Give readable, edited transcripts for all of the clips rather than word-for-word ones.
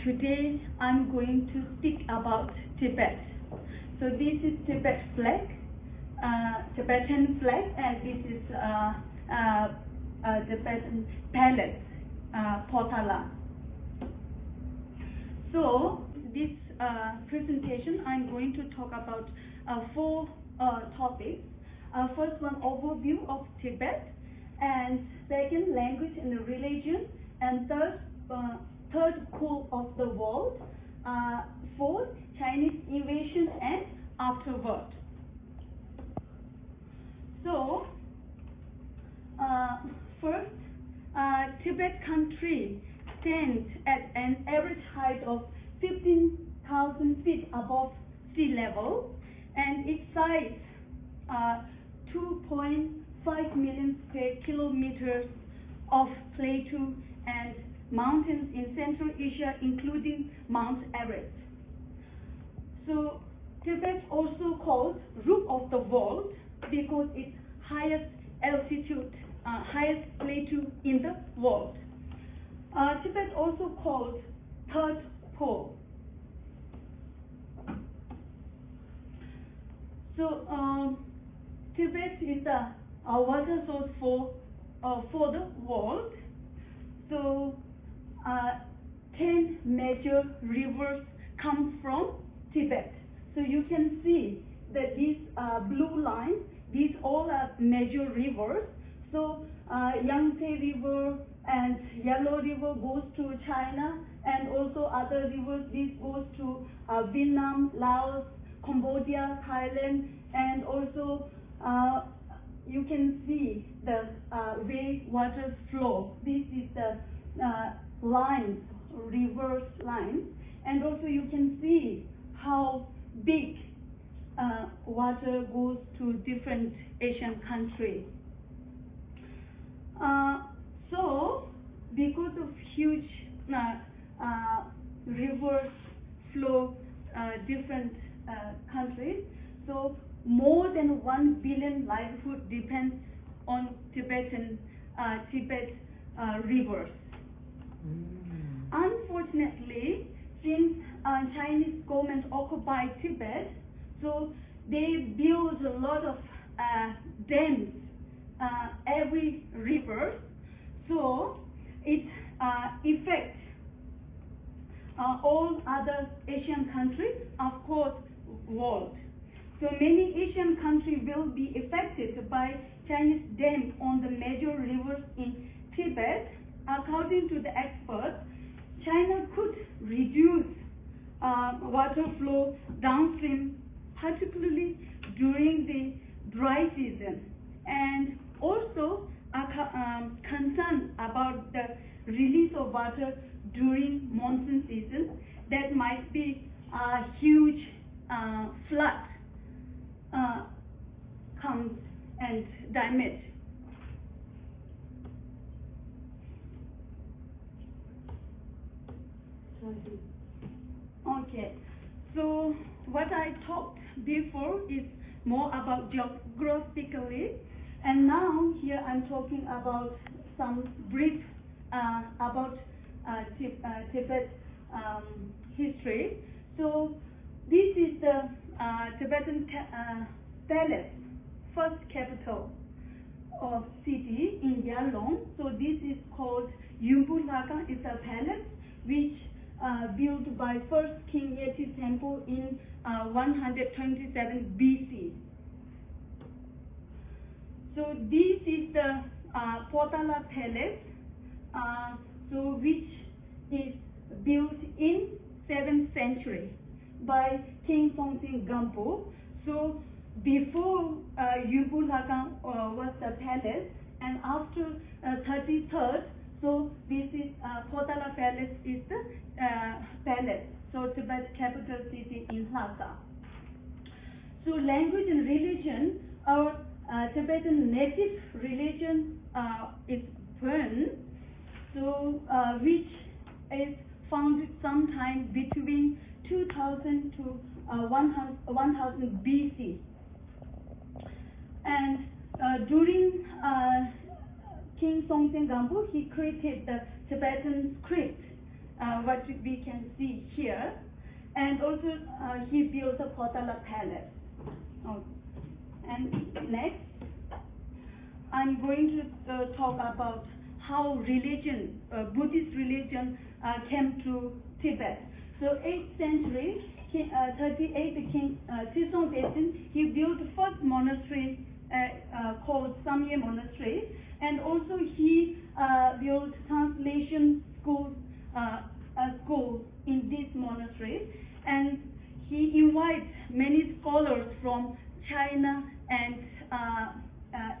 Today I'm going to speak about Tibet. So this is Tibet flag, Tibetan flag, and this is Tibetan palace, Potala. So this presentation I'm going to talk about four topics. First one, overview of Tibet, and second, language and religion, and third pole of the world, fourth, Chinese invasion and afterward. So first, Tibet country stands at an average height of 15,000 feet above sea level, and its size 2.5 million square kilometers of plateau and mountains in Central Asia, including Mount Everest. So Tibet also called roof of the world because it's highest altitude, highest plateau in the world. Tibet also called third pole. So Tibet is a water source for the world. So 10 major rivers come from Tibet. So you can see that these blue lines, these all are major rivers. So Yangtze River and Yellow River goes to China, and also other rivers, this goes to Vietnam, Laos, Cambodia, Thailand, and also you can see the way water flow. This is the lines, reverse lines, and also you can see how big water goes to different Asian countries. So because of huge rivers flow different countries, so more than 1 billion livelihood depends on Tibet rivers. Unfortunately, since Chinese government occupied Tibet, so they built a lot of dams every river, so it affects all other Asian countries, of course, world. So many Asian countries will be affected by Chinese dams on the major rivers in Tibet. According to the experts, China could reduce water flow downstream, particularly during the dry season, and also concerned about the release of water during monsoon season. That might be a huge flood comes and damage. Okay, so what I talked before is more about geographically, and now here I'm talking about some brief about Tibet history. So this is the Tibetan palace, first capital of city in Yalong. So this is called Yumbulaka. It's a palace which built by first King Yeti Temple in 127 BC. So this is the Potala Palace, so which is built in 7th century by King Songtsen Gampo. So before Yumbulaka was the palace, and after 33rd, so this is Potala Palace is the palace. So Tibet capital city in Lhasa. So language and religion, our Tibetan native religion is Withen, so which is founded sometime between 2000 to 1000 BC. And during King Songtsen Gampo, he created the Tibetan script, what we can see here. And also he built a Potala Palace. Oh. And next, I'm going to talk about how religion, Buddhist religion, came to Tibet. So 8th century, 38th King Sisong Desin, he built the first monastery called Samye Monastery, and also he built translation schools in this monastery, and he invited many scholars from China and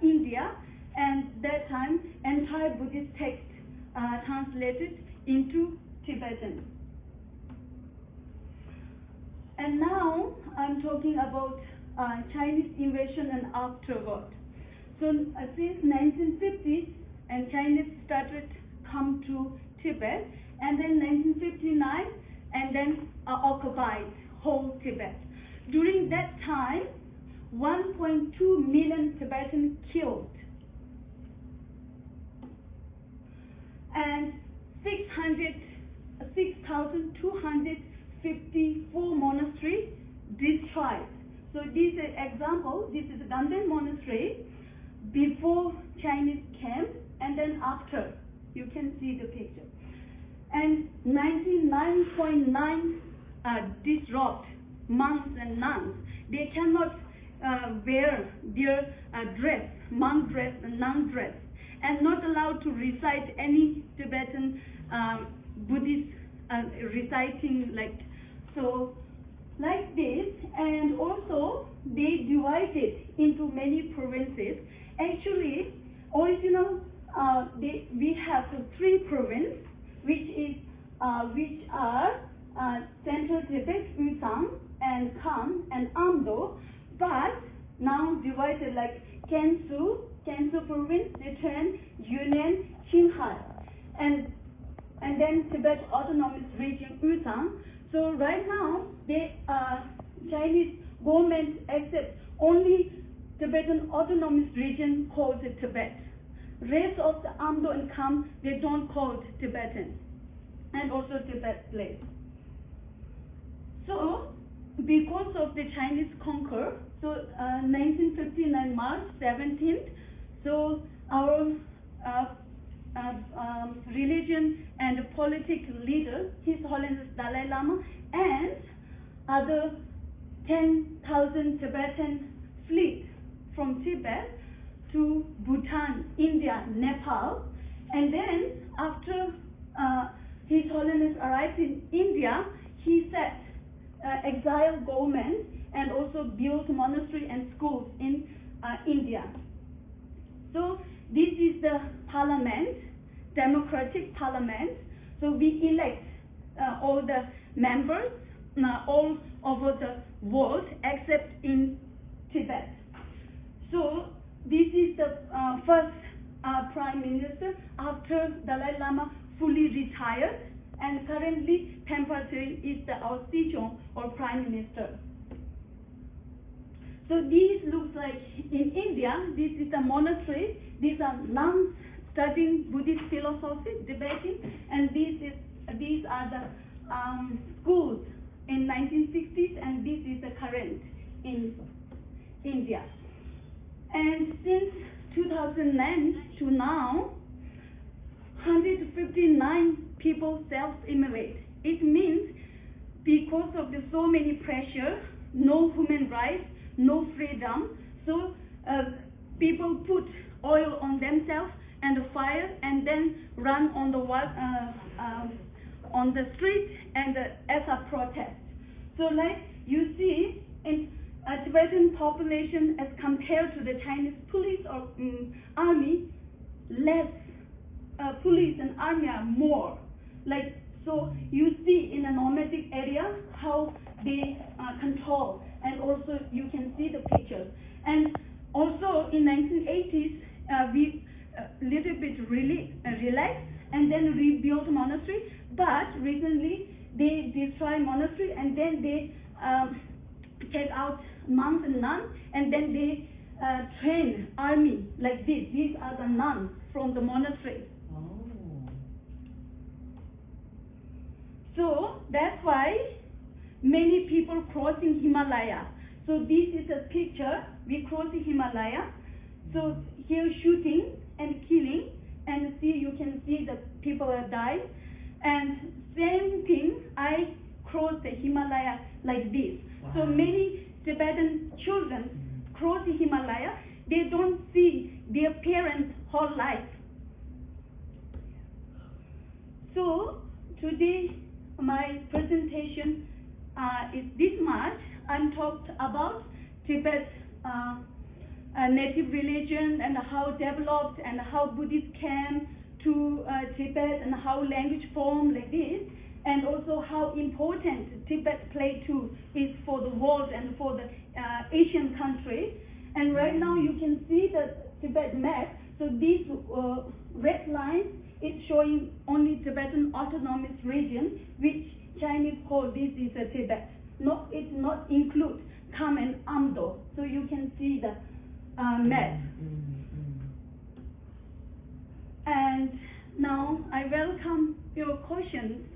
India, and that time entire Buddhist text translated into Tibetan. And now I'm talking about Chinese invasion and afterward. So since 1950s, and Chinese started come to Tibet, and then 1959, and then occupied whole Tibet. During that time, 1.2 million Tibetans killed, and 6,254 monasteries destroyed. So this is an example. This is Ganden Monastery before Chinese came, and then after. You can see the picture. And 99.9 disrupt monks and nuns. They cannot wear their dress, monk dress and nun dress, and not allowed to recite any Tibetan Buddhist reciting like this. And also they divided into many provinces. Actually, original we have 3 provinces, which are Central Tibet, Yusang, and Kham, and Amdo, but now divided like Gansu province, Sichuan, Yunnan, Qinghai, and then Tibet Autonomous Region, Yusang. So right now, Chinese government accepts only Tibetan Autonomous Region called Tibet. Rest of the Amdo and Kham, they don't call it Tibetan, and also Tibet place. So, because of the Chinese conquer, so 1959 March 17th, so our religion and political leader, His Holiness Dalai Lama, and other 10,000 Tibetans fled from Tibet to Bhutan, India, Nepal, and then after His Holiness arrived in India, he set exile government and also built monastery and schools in India. So this is the parliament, democratic parliament. So we elect all the members all over the world except in Tibet. So this is the first prime minister after Dalai Lama fully retired, and currently Pempa is our Sejong or prime minister. So these looks like in India. This is a monastery. These are nuns studying Buddhist philosophy, debating, and these are the schools in 1960s, and this is the current in India. And since 2009 to now, 159 people self-immolate. It means because of the so many pressure, no human rights, no freedom, so people put oil on themselves and fire, and then run on the street and as a protest. So like you see in Tibetan population as compared to the Chinese police or army, less police and army are more. Like, so you see in a nomadic area how they control, and also you can see the pictures. And also in 1980s, we little bit really relaxed and then rebuilt monastery, but recently they destroy monastery and then they take out monks and nuns, and then they train army like this. These are the nuns from the monastery. So that's why many people crossing Himalaya. So this is a picture, we cross the Himalaya. So here shooting and killing, and see, you can see the people are dying. And same thing, I cross the Himalaya like this. Wow. So many Tibetan children cross the Himalaya, they don't see their parents' whole life. So today my presentation is this much. I'm talked about Tibet native religion and how developed and how Buddhists came to Tibet and how language formed like this, and also how important Tibet play too is for the world and for the Asian countries. And right now you can see the Tibet map. So these red lines is showing only Tibetan autonomous region, which Chinese call this is a Tibet. No, it not include Kham and Amdo. So you can see the map. And now I welcome your questions.